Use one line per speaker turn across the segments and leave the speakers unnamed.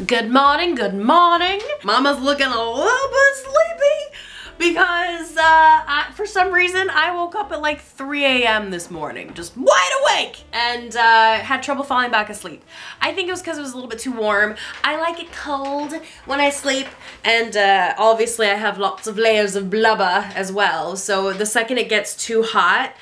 Good morning, good morning. Mama's looking a little bit sleepy because for some reason I woke up at like 3 a.m. this morning, just wide awake, and had trouble falling back asleep. I think it was because it was a little bit too warm. I like it cold when I sleep, and obviously I have lots of layers of blubber as well, so the second it gets too hot,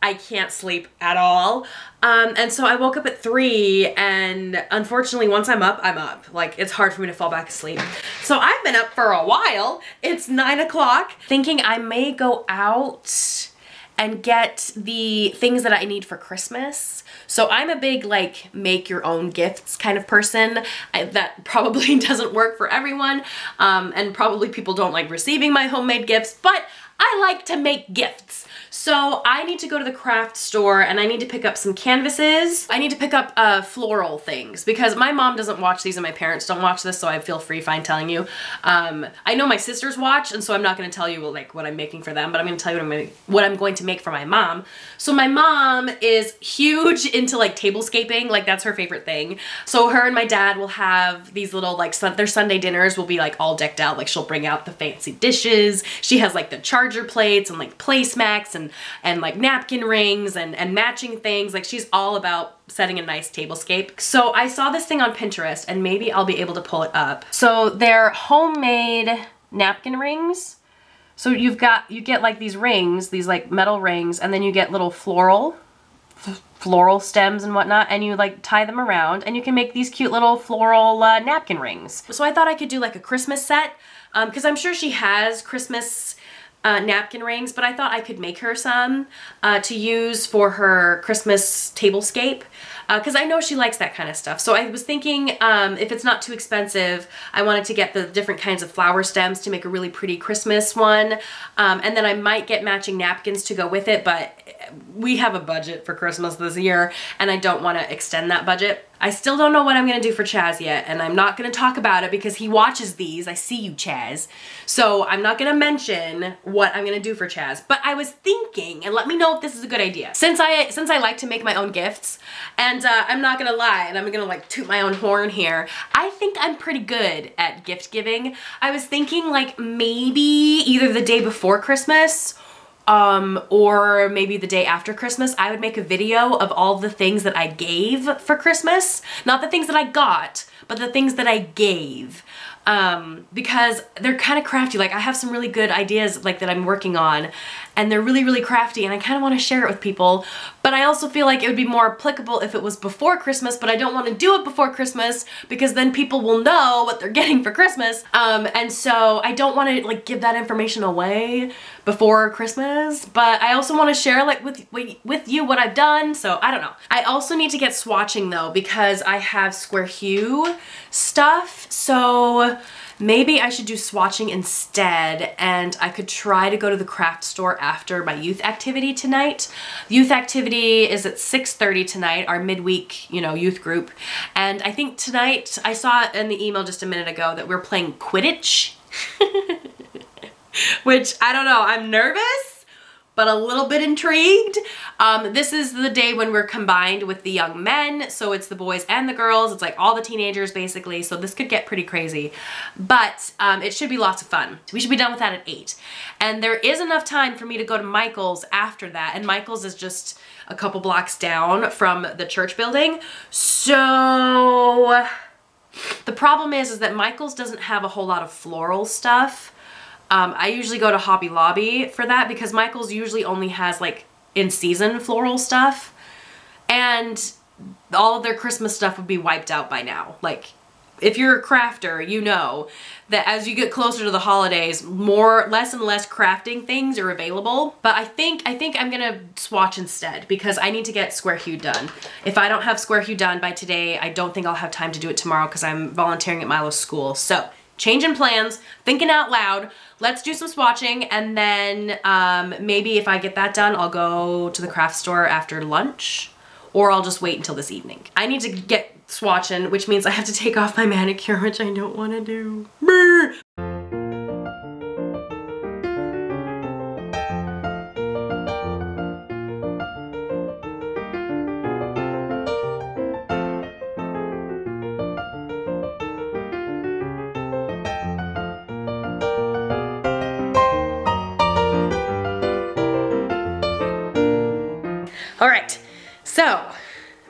I can't sleep at all. And so I woke up at 3, and unfortunately once I'm up, I'm up. Like, it's hard for me to fall back asleep. So I've been up for a while. It's 9 o'clock, thinking I may go out and get the things that I need for Christmas. So I'm a big, like, make your own gifts kind of person. That probably doesn't work for everyone, and probably people don't like receiving my homemade gifts, but I like to make gifts. So I need to go to the craft store and I need to pick up some canvases. I need to pick up floral things because my mom doesn't watch these and my parents don't watch this, so I feel fine telling you. I know my sisters watch, and so I'm not going to tell you like what I'm making for them, but I'm going to tell you what I'm going to make for my mom. So my mom is huge into like tablescaping, like that's her favorite thing. So her and my dad will have these little like their Sunday dinners will be like all decked out. Like she'll bring out the fancy dishes. She has like the charger plates and like placemats and like napkin rings and matching things. Like she's all about setting a nice tablescape. So I saw this thing on Pinterest and maybe I'll be able to pull it up. So they're homemade napkin rings. So you get like these rings, these like metal rings, and then you get little floral stems and whatnot, and you like tie them around and you can make these cute little floral napkin rings. So I thought I could do like a Christmas set because I'm sure she has Christmas napkin rings, but I thought I could make her some to use for her Christmas tablescape because I know she likes that kind of stuff. So I was thinking if it's not too expensive, I wanted to get the different kinds of flower stems to make a really pretty Christmas one, and then I might get matching napkins to go with it, but we have a budget for Christmas this year and I don't want to extend that budget. I still don't know what I'm going to do for Chaz yet, and I'm not going to talk about it because he watches these. I see you, Chaz. So I'm not going to mention what I'm going to do for Chaz, but I was thinking, and let me know if this is a good idea. Since I like to make my own gifts, and I'm not going to lie, and I'm going to like toot my own horn here, I think I'm pretty good at gift giving. I was thinking like maybe either the day before Christmas or maybe the day after Christmas, I would make a video of all the things that I gave for Christmas. Not the things that I got, but the things that I gave. Because they're kind of crafty. Like I have some really good ideas like that I'm working on, and they're really, really crafty, and I kind of want to share it with people. But I also feel like it would be more applicable if it was before Christmas, but I don't want to do it before Christmas because then people will know what they're getting for Christmas. And so I don't want to like give that information away before Christmas, but I also want to share like with you what I've done. So I don't know. I also need to get swatching though because I have square hue stuff. So maybe I should do swatching instead, and I could try to go to the craft store after my youth activity tonight. Youth activity is at 6:30 tonight, our midweek, you know, youth group. And I think tonight, I saw in the email just a minute ago that we're playing Quidditch. Which, I don't know, I'm nervous, but a little bit intrigued. This is the day when we're combined with the young men, so it's the boys and the girls. It's like all the teenagers basically, so this could get pretty crazy. But it should be lots of fun. We should be done with that at 8. And there is enough time for me to go to Michael's after that, and Michael's is just a couple blocks down from the church building. So the problem is that Michael's doesn't have a whole lot of floral stuff. I usually go to Hobby Lobby for that because Michael's usually only has like in-season floral stuff, and all of their Christmas stuff would be wiped out by now. Like, if you're a crafter, you know that as you get closer to the holidays, less and less crafting things are available. But I think I'm gonna swatch instead because I need to get square hue done. If I don't have square hue done by today, I don't think I'll have time to do it tomorrow because I'm volunteering at Milo's school. So changing plans, thinking out loud. Let's do some swatching, and then maybe if I get that done, I'll go to the craft store after lunch, or I'll just wait until this evening. I need to get swatching, which means I have to take off my manicure, which I don't want to do. Brr. So,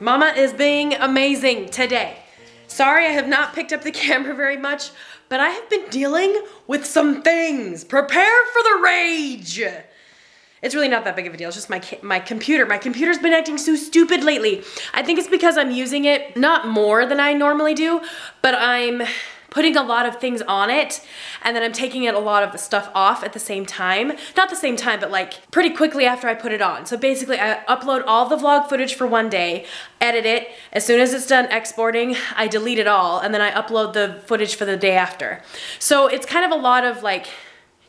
Mama is being amazing today. Sorry I have not picked up the camera very much, but I have been dealing with some things. Prepare for the rage. It's really not that big of a deal. It's just my computer. My computer's been acting so stupid lately. I think it's because I'm using it not more than I normally do, but I'm putting a lot of things on it, and then I'm taking a lot of the stuff off at the same time. Not the same time, but like pretty quickly after I put it on. So basically I upload all the vlog footage for one day, edit it. As soon as it's done exporting, I delete it all, and then I upload the footage for the day after. So it's kind of a lot of like,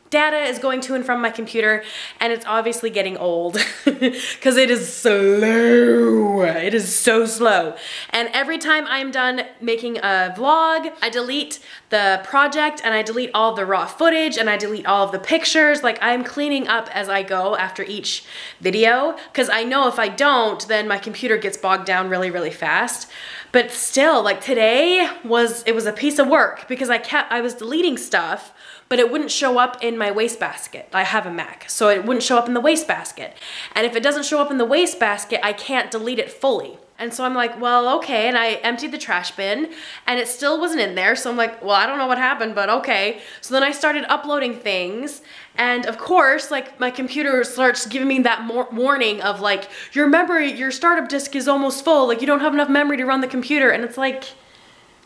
data is going to and from my computer, and it's obviously getting old because it is slow. It is so slow. And every time I'm done making a vlog, I delete the project and I delete all the raw footage and I delete all of the pictures. Like, I'm cleaning up as I go after each video because I know if I don't, then my computer gets bogged down really, really fast. But still, like today it was a piece of work because I was deleting stuff, but it wouldn't show up in my wastebasket. I have a Mac, so it wouldn't show up in the wastebasket. And if it doesn't show up in the wastebasket, I can't delete it fully. And so I'm like, well, okay, and I emptied the trash bin, and it still wasn't in there, so I'm like, well, I don't know what happened, but okay. So then I started uploading things, and of course, like, my computer starts giving me that warning of like, your startup disk is almost full, like, you don't have enough memory to run the computer, and it's like,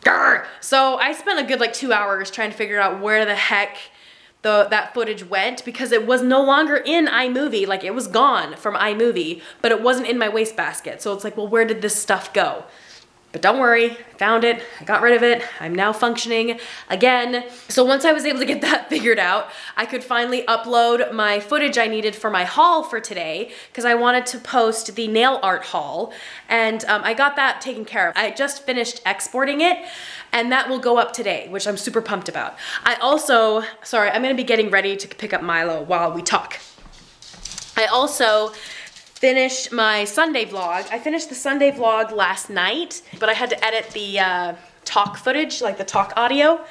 grr. So I spent a good like 2 hours trying to figure out where the heck that footage went, because it was no longer in iMovie. Like, it was gone from iMovie, but it wasn't in my wastebasket. So it's like, well, where did this stuff go? But don't worry, I found it, I got rid of it, I'm now functioning again. So once I was able to get that figured out, I could finally upload my footage I needed for my haul for today, because I wanted to post the nail art haul, and I got that taken care of. I just finished exporting it, and that will go up today, which I'm super pumped about. I also, sorry, I'm gonna be getting ready to pick up Milo while we talk. I also finished my Sunday vlog. I finished the Sunday vlog last night, but I had to edit the talk footage, like the talk audio.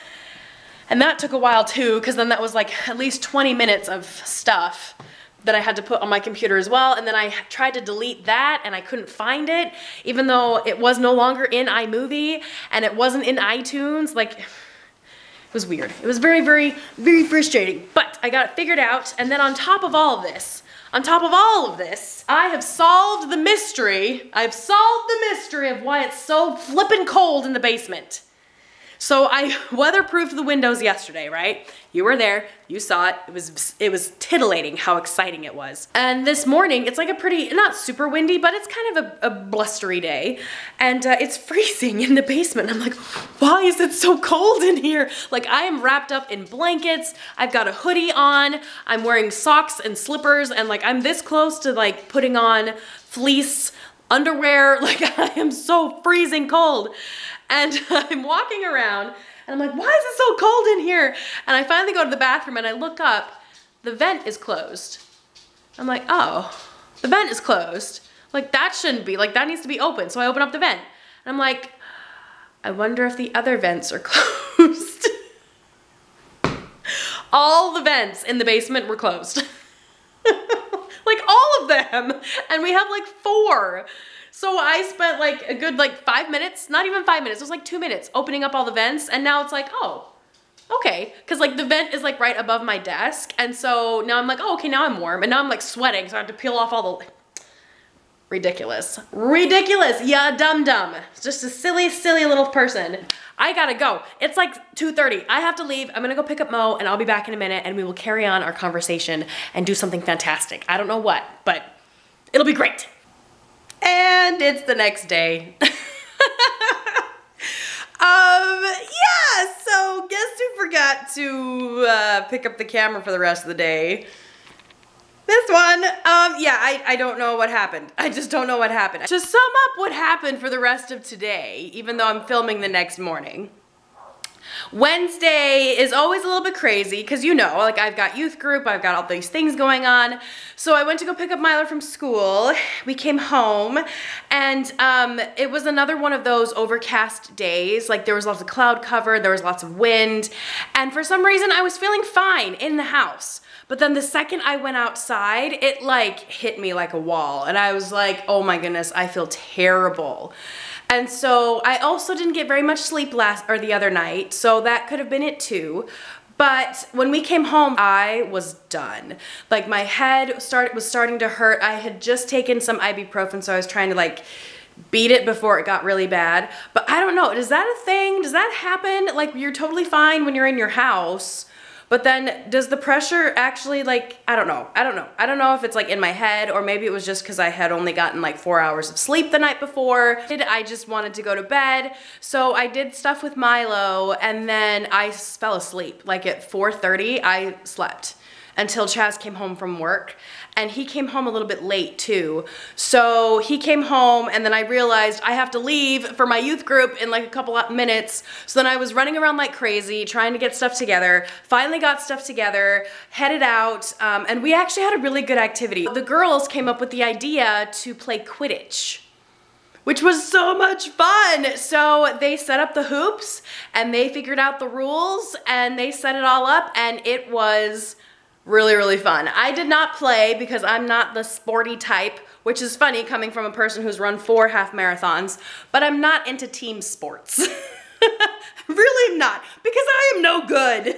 And that took a while too, because then that was like at least 20 minutes of stuff that I had to put on my computer as well. And then I tried to delete that and I couldn't find it, even though it was no longer in iMovie and it wasn't in iTunes. Like, it was weird. It was very, very, very frustrating, but I got it figured out. And then on top of all of this, I have solved the mystery. I've solved the mystery of why it's so flippin' cold in the basement. So I weatherproofed the windows yesterday, right? You were there, you saw it. It was titillating how exciting it was. And this morning, it's like a pretty, not super windy, but it's kind of a blustery day. And it's freezing in the basement. I'm like, why is it so cold in here? Like, I am wrapped up in blankets. I've got a hoodie on. I'm wearing socks and slippers. And like, I'm this close to like putting on fleece underwear. Like, I am so freezing cold. And I'm walking around and I'm like, why is it so cold in here? And I finally go to the bathroom and I look up, the vent is closed. I'm like, oh, the vent is closed. Like, that shouldn't be, like, that needs to be open. So I open up the vent and I'm like, I wonder if the other vents are closed. All the vents in the basement were closed. Like, all of them. And we have like 4. So I spent like a good like 5 minutes, not even 5 minutes, it was like 2 minutes opening up all the vents, and now it's like, oh, okay. Cause like the vent is like right above my desk, and so now I'm like, oh, okay, now I'm warm, and now I'm like sweating, so I have to peel off all the, ridiculous. Ridiculous, yeah, dum-dum. Just a silly, silly little person. I gotta go. It's like 2:30, I have to leave. I'm gonna go pick up Mo, and I'll be back in a minute, and we will carry on our conversation and do something fantastic. I don't know what, but it'll be great. And it's the next day. Yeah, so guess who forgot to pick up the camera for the rest of the day? This one. Yeah, I don't know what happened. I just don't know what happened. To sum up what happened for the rest of today, even though I'm filming the next morning, Wednesday is always a little bit crazy because you know, like I've got youth group, I've got all these things going on. So I went to go pick up Milo from school. We came home and it was another one of those overcast days. Like there was lots of cloud cover, there was lots of wind. And for some reason I was feeling fine in the house. But then the second I went outside, it like hit me like a wall. And I was like, oh my goodness, I feel terrible. And so I also didn't get very much sleep the other night, so that could have been it too. But when we came home, I was done. Like my head was starting to hurt. I had just taken some ibuprofen, so I was trying to like beat it before it got really bad. But I don't know, is that a thing? Does that happen? Like you're totally fine when you're in your house, but then does the pressure actually like, I don't know. I don't know if it's like in my head or maybe it was just because I had only gotten like 4 hours of sleep the night before. I just wanted to go to bed. So I did stuff with Milo and then I fell asleep. Like at 4:30, I slept until Chaz came home from work. And he came home a little bit late too. So he came home and then I realized I have to leave for my youth group in like a couple of minutes. So then I was running around like crazy trying to get stuff together. Finally got stuff together, headed out, and we actually had a really good activity. The girls came up with the idea to play Quidditch, which was so much fun. So they set up the hoops and they figured out the rules and they set it all up and it was really, really fun. I did not play because I'm not the sporty type, which is funny coming from a person who's run 4 half marathons, but I'm not into team sports. Really not, because I am no good.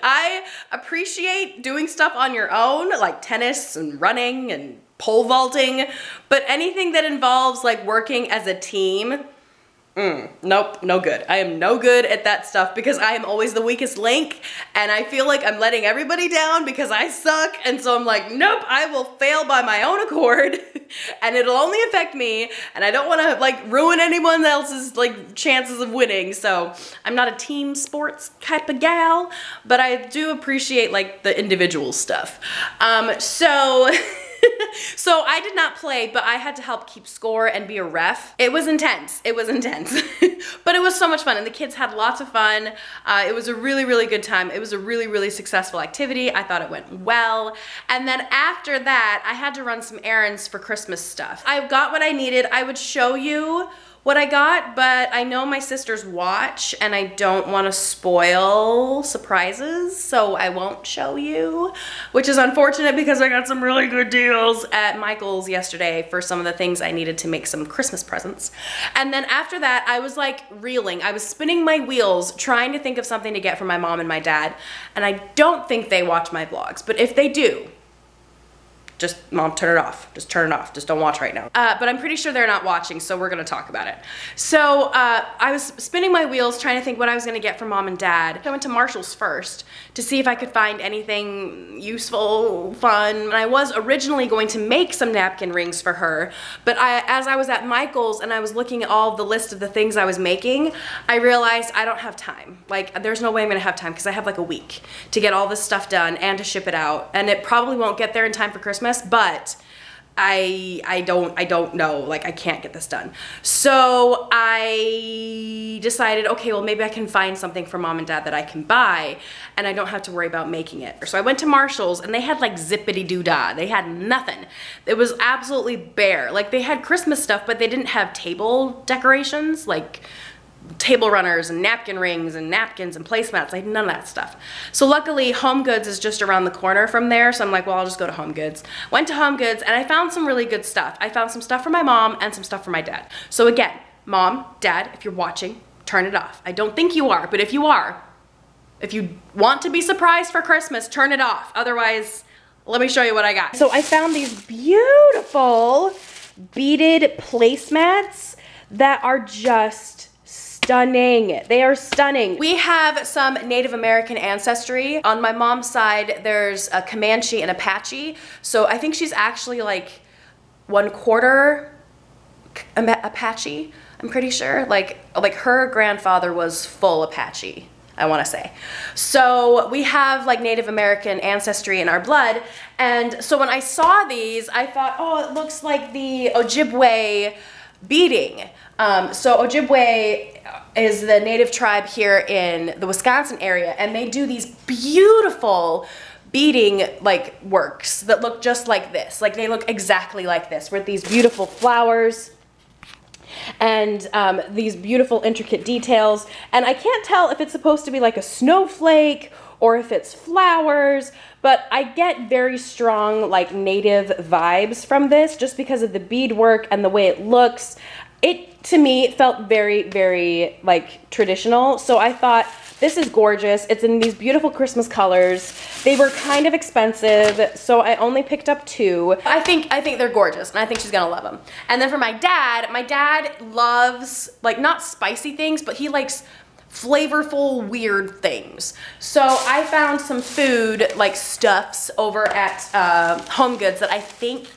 I appreciate doing stuff on your own, like tennis and running and pole vaulting, but anything that involves like working as a team, nope, no good. I am no good at that stuff because I am always the weakest link and I feel like I'm letting everybody down because I suck, and so I'm like, nope, I will fail by my own accord and it'll only affect me and I don't want to like ruin anyone else's like chances of winning. So I'm not a team sports type of gal, but I do appreciate like the individual stuff. So I did not play, but I had to help keep score and be a ref. It was intense. It was intense. But it was so much fun and the kids had lots of fun. It was a really, really good time. It was a really, really successful activity. I thought it went well. And then after that, I had to run some errands for Christmas stuff. I got what I needed. I would show you what I got, but I know my sisters watch and I don't want to spoil surprises, so I won't show you, which is unfortunate because I got some really good deals at Michael's yesterday for some of the things I needed to make some Christmas presents. And then after that, I was like reeling. I was spinning my wheels trying to think of something to get for my mom and my dad, and I don't think they watch my vlogs, but if they do, just, Mom, turn it off. Just turn it off. Just don't watch right now. But I'm pretty sure they're not watching, so we're gonna talk about it. So I was spinning my wheels trying to think what I was gonna get for Mom and Dad. I went to Marshall's first to see if I could find anything useful, fun. And I was originally going to make some napkin rings for her, but as I was at Michael's and I was looking at all the list of the things I was making, I realized I don't have time. Like, there's no way I'm gonna have time because I have like a week to get all this stuff done and to ship it out. And it probably won't get there in time for Christmas, but I don't know, like I can't get this done. So I decided, okay, well maybe I can find something for Mom and Dad that I can buy and I don't have to worry about making it. So I went to Marshall's and they had like zippity-doo-dah. They had nothing. It was absolutely bare. Like they had Christmas stuff, but they didn't have table decorations, like table runners and napkin rings and napkins and placemats. Like none of that stuff. So luckily Home Goods is just around the corner from there, so I'm like, well, I'll just go to Home Goods. Went to Home Goods and I found some really good stuff. I found some stuff for my mom and some stuff for my dad. So again, Mom, Dad, if you're watching, turn it off. I don't think you are, but if you are, if you want to be surprised for Christmas, turn it off. Otherwise, let me show you what I got. So I found these beautiful beaded placemats that are just stunning. They are stunning. We have some Native American ancestry. On my mom's side, there's a Comanche and Apache. So I think she's actually like 1/4 Apache, I'm pretty sure. Like her grandfather was full Apache, I want to say. So we have like Native American ancestry in our blood. And so when I saw these, I thought, oh, it looks like the Ojibwe beading. So Ojibwe is the native tribe here in the Wisconsin area, and they do these beautiful beading like works that look just like this. Like they look exactly like this, with these beautiful flowers and these beautiful intricate details. And I can't tell if it's supposed to be like a snowflake or if it's flowers, but I get very strong like native vibes from this just because of the beadwork and the way it looks. It, to me, felt very, very like traditional. So I thought, this is gorgeous. It's in these beautiful Christmas colors. They were kind of expensive, so I only picked up 2. I think they're gorgeous, and I think she's gonna love them. And then for my dad loves, like, not spicy things, but he likes flavorful, weird things. So I found some food, like stuffs over at Home Goods that I think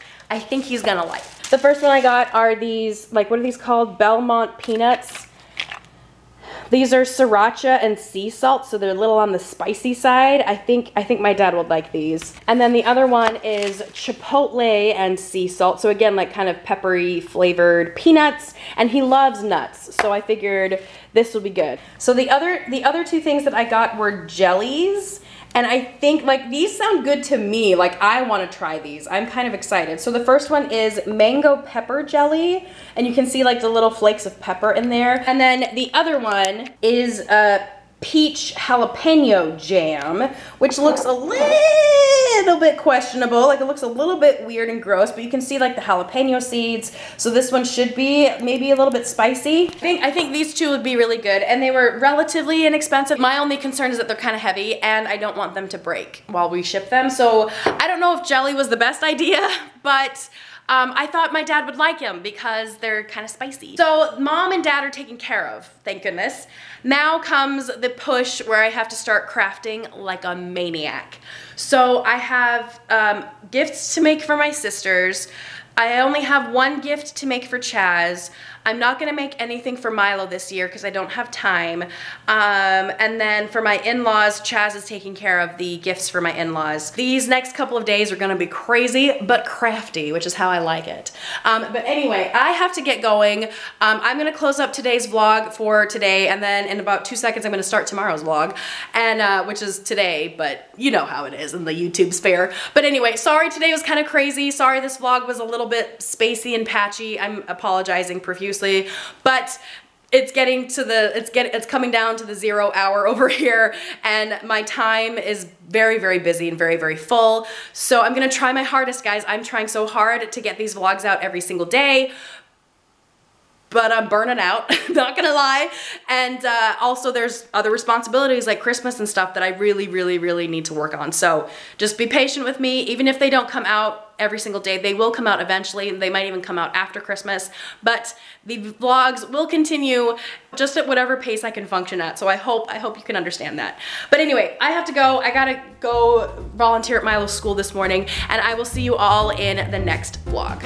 he's gonna like. The first one I got are these, like, what are these called? Belmont peanuts. These are sriracha and sea salt, so they're a little on the spicy side. I think my dad would like these. And then the other one is chipotle and sea salt. So again, like kind of peppery flavored peanuts, and he loves nuts. So I figured this will be good. So the other 2 things that I got were jellies. And I think, like, these sound good to me. Like, I want to try these. I'm kind of excited. So the first one is mango pepper jelly. And you can see, like, the little flakes of pepper in there. And then the other one is peach jalapeno jam, which looks a little bit questionable. Like, it looks a little bit weird and gross, but you can see, like, the jalapeno seeds. So this one should be maybe a little bit spicy. I think these 2 would be really good, and they were relatively inexpensive. My only concern is that they're kind of heavy, and I don't want them to break while we ship them. So I don't know if jelly was the best idea, but I thought my dad would like them because they're kind of spicy. So mom and dad are taken care of, thank goodness. Now comes the push where I have to start crafting like a maniac. So I have gifts to make for my sisters. I only have 1 gift to make for Chaz. I'm not gonna make anything for Milo this year because I don't have time. And then for my in-laws, Chaz is taking care of the gifts for my in-laws. These next couple of days are gonna be crazy, but crafty, which is how I like it. But anyway, I have to get going. I'm gonna close up today's vlog for today, and then in about 2 seconds, I'm gonna start tomorrow's vlog, and which is today, but you know how it is in the YouTube sphere. But anyway, sorry today was kind of crazy. Sorry this vlog was a little bit spacey and patchy. I'm apologizing profusely. But it's coming down to the 0 hour over here, and my time is very, very busy and very, very full. So I'm gonna try my hardest, guys. I'm trying so hard to get these vlogs out every single day, but I'm burning out, not gonna lie. And also there's other responsibilities like Christmas and stuff that I really, really, really need to work on. So just be patient with me. Even if they don't come out every single day, they will come out eventually. They might even come out after Christmas, but the vlogs will continue just at whatever pace I can function at. So I hope you can understand that. But anyway, I have to go. I gotta go volunteer at Milo's school this morning, and I will see you all in the next vlog.